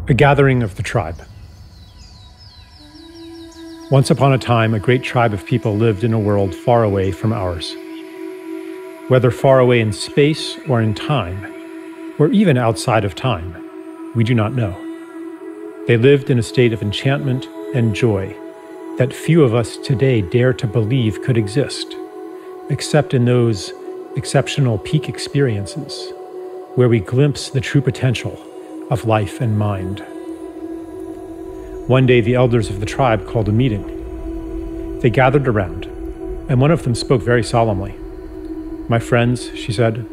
A gathering of the tribe. Once upon a time, a great tribe of people lived in a world far away from ours. Whether far away in space or in time, or even outside of time, we do not know. They lived in a state of enchantment and joy that few of us today dare to believe could exist, except in those exceptional peak experiences where we glimpse the true potential of life and mind. One day, the elders of the tribe called a meeting. They gathered around, and one of them spoke very solemnly. "My friends," she said,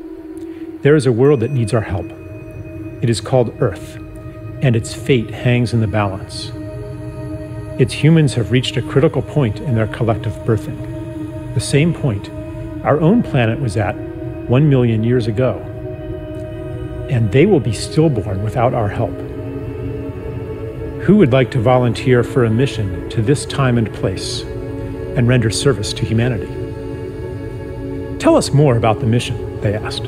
"there is a world that needs our help. It is called Earth, and its fate hangs in the balance. Its humans have reached a critical point in their collective birthing, the same point our own planet was at 1 million years ago. And they will be stillborn without our help. Who would like to volunteer for a mission to this time and place and render service to humanity?" "Tell us more about the mission," they asked.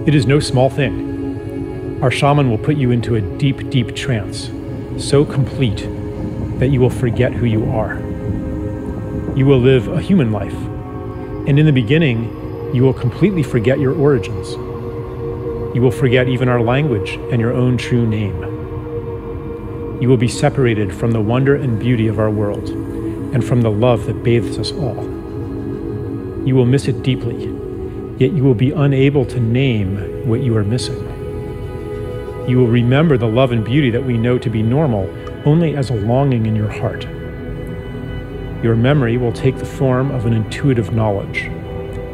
"It is no small thing. Our shaman will put you into a deep, deep trance, so complete that you will forget who you are. You will live a human life, and in the beginning, you will completely forget your origins. You will forget even our language and your own true name. You will be separated from the wonder and beauty of our world and from the love that bathes us all. You will miss it deeply, yet you will be unable to name what you are missing. You will remember the love and beauty that we know to be normal only as a longing in your heart. Your memory will take the form of an intuitive knowledge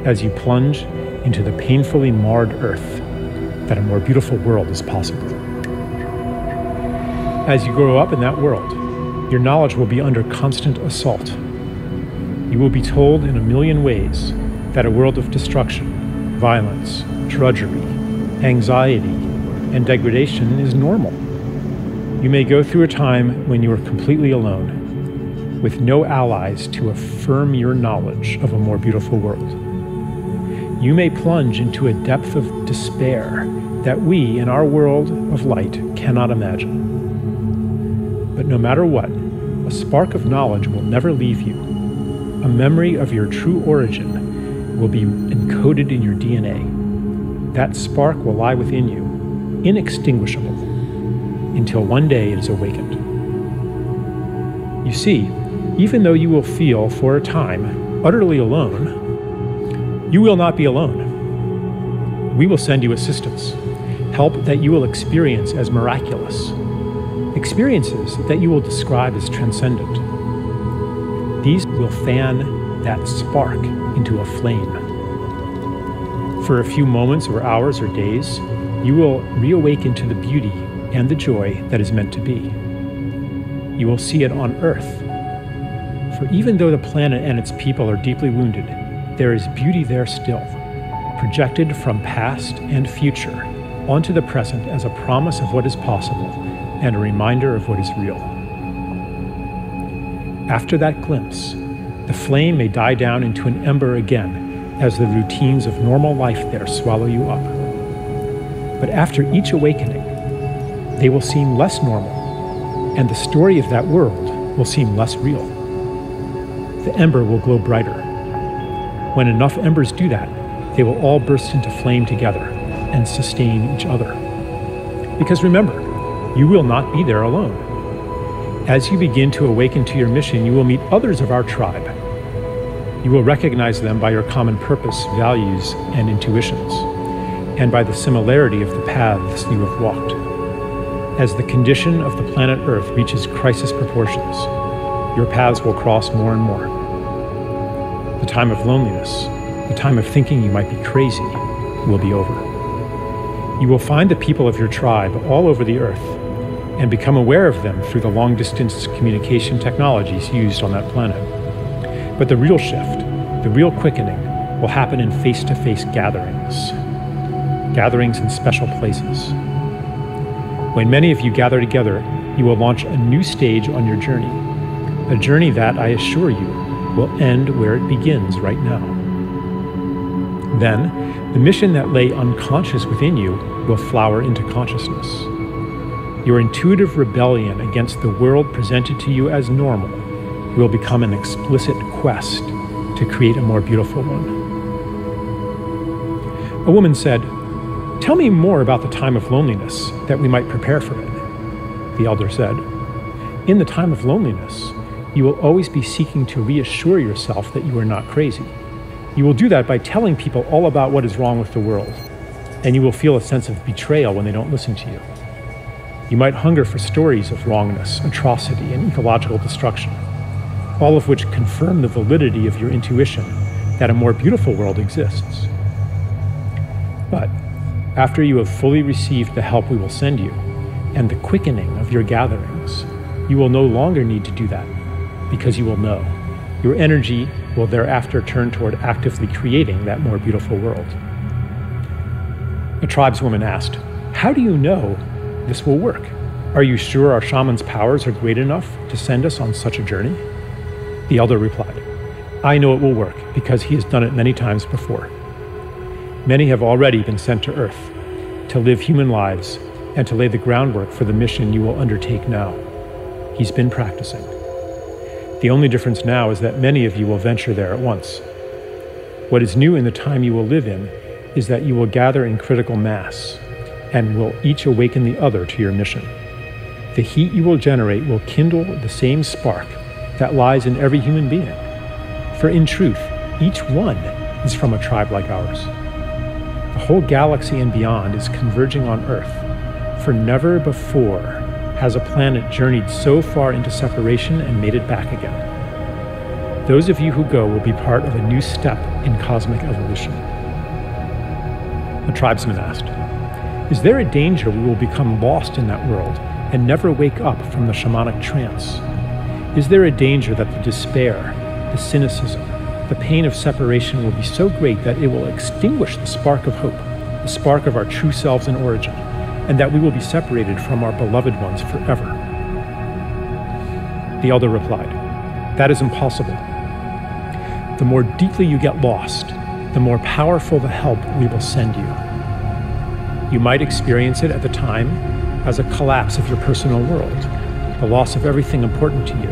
as you plunge into the painfully marred earth that a more beautiful world is possible. As you grow up in that world, your knowledge will be under constant assault. You will be told in a million ways that a world of destruction, violence, drudgery, anxiety, and degradation is normal. You may go through a time when you are completely alone, with no allies to affirm your knowledge of a more beautiful world. You may plunge into a depth of despair that we, in our world of light, cannot imagine. But no matter what, a spark of knowledge will never leave you. A memory of your true origin will be encoded in your DNA. That spark will lie within you, inextinguishable, until one day it is awakened. You see, even though you will feel, for a time, utterly alone, you will not be alone. We will send you assistance, help that you will experience as miraculous, experiences that you will describe as transcendent. These will fan that spark into a flame. For a few moments or hours or days, you will reawaken to the beauty and the joy that is meant to be. You will see it on Earth. For even though the planet and its people are deeply wounded, there is beauty there still, projected from past and future onto the present as a promise of what is possible and a reminder of what is real. After that glimpse, the flame may die down into an ember again as the routines of normal life there swallow you up. But after each awakening, they will seem less normal, and the story of that world will seem less real. The ember will glow brighter. When enough embers do that, they will all burst into flame together and sustain each other. Because remember, you will not be there alone. As you begin to awaken to your mission, you will meet others of our tribe. You will recognize them by your common purpose, values, and intuitions, and by the similarity of the paths you have walked. As the condition of the planet Earth reaches crisis proportions, your paths will cross more and more. The time of loneliness, the time of thinking you might be crazy, will be over. You will find the people of your tribe all over the Earth and become aware of them through the long-distance communication technologies used on that planet. But the real shift, the real quickening, will happen in face-to-face gatherings in special places. When many of you gather together, you will launch a new stage on your journey, a journey that, I assure you, will end where it begins right now. Then, the mission that lay unconscious within you will flower into consciousness. Your intuitive rebellion against the world presented to you as normal will become an explicit quest to create a more beautiful one. A woman said, "Tell me more about the time of loneliness, that we might prepare for it." The elder said, "In the time of loneliness, you will always be seeking to reassure yourself that you are not crazy. You will do that by telling people all about what is wrong with the world, and you will feel a sense of betrayal when they don't listen to you. You might hunger for stories of wrongness, atrocity, and ecological destruction, all of which confirm the validity of your intuition that a more beautiful world exists. But after you have fully received the help we will send you, and the quickening of your gatherings, you will no longer need to do that, because you will know. Your energy will thereafter turn toward actively creating that more beautiful world." A tribeswoman asked, "How do you know this will work? Are you sure our shaman's powers are great enough to send us on such a journey?" The elder replied, "I know it will work because he has done it many times before. Many have already been sent to Earth to live human lives and to lay the groundwork for the mission you will undertake now. He's been practicing. The only difference now is that many of you will venture there at once. What is new in the time you will live in is that you will gather in critical mass and will each awaken the other to your mission. The heat you will generate will kindle the same spark that lies in every human being. For in truth, each one is from a tribe like ours. The whole galaxy and beyond is converging on Earth, for never before has a planet journeyed so far into separation and made it back again. Those of you who go will be part of a new step in cosmic evolution." A tribesman asked, "Is there a danger we will become lost in that world and never wake up from the shamanic trance? Is there a danger that the despair, the cynicism, the pain of separation will be so great that it will extinguish the spark of hope, the spark of our true selves in origin, and that we will be separated from our beloved ones forever?" The elder replied, "That is impossible. The more deeply you get lost, the more powerful the help we will send you. You might experience it at the time as a collapse of your personal world, the loss of everything important to you.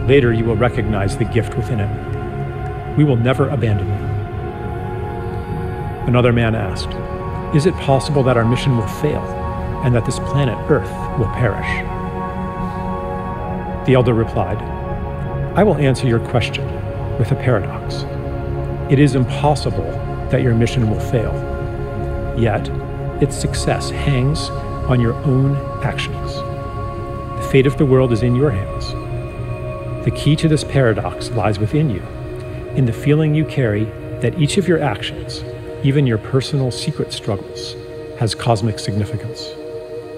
Later, you will recognize the gift within it. We will never abandon you." Another man asked, "Is it possible that our mission will fail and that this planet Earth will perish?" The elder replied, "I will answer your question with a paradox. It is impossible that your mission will fail, yet its success hangs on your own actions. The fate of the world is in your hands. The key to this paradox lies within you, in the feeling you carry that each of your actions, even your personal secret struggles, has cosmic significance.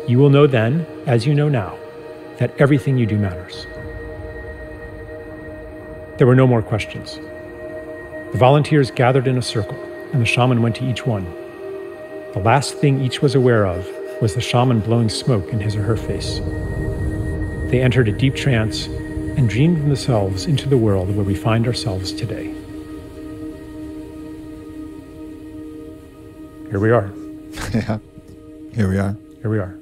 You will know then, as you know now, that everything you do matters." There were no more questions. The volunteers gathered in a circle, and the shaman went to each one. The last thing each was aware of was the shaman blowing smoke in his or her face. They entered a deep trance and dreamed themselves into the world where we find ourselves today. Here we are. Yeah, here we are. Here we are.